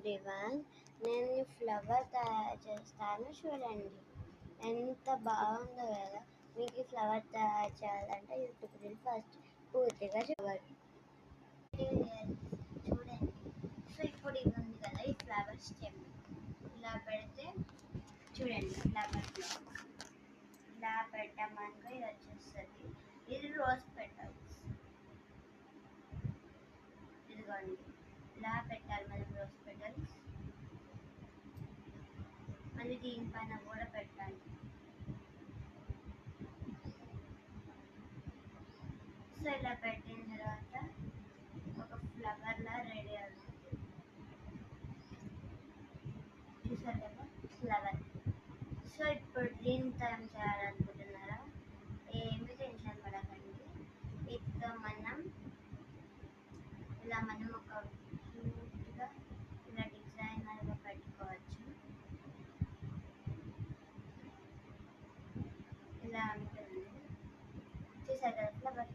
Everyone, నేను ఈ flower తయారు చేస్తాను చూడండి. ఎంత బాగుందో కదా. మీకు ఈ ఫ్లవర్ తయారు చేయాలంటే ఈ ట్యుటోరియల్ ఫస్ట్ పూర్తిగా చూడండి. సో ఇప్పుడు ఇది ఉంది కదా, ఈ ఫ్లవర్ స్టెమ్ ఇలా పెడితే చూడండి, ఫ్లవర్లో ఇలా పెట్టామనుకో ఇది వచ్చేస్తుంది. ఇది రోజ్ పెటల్స్. ఇదిగోండి, ఇలా పెట్టాలి మనం రోజ్ పెటల్స్. మళ్ళీ దీనిపైన కూడా పెట్టాలి. సో ఇలా పెట్టిన తర్వాత ఒక ఫ్లవర్లా రెడీ అవుతుంది. చూసారు కదా ఫ్లవర్. సో ఇప్పుడు దీంతో ఏం చేయాలనుకుంటున్నారా? ఏమి టెన్షన్ పడకండి. వీటితో మనం ఒక క్యూట్గా ఇలా డిజైనర్గా పెట్టుకోవచ్చు. ఇలా ఉంటుంది. చూసారు కదా ఫ్లవర్.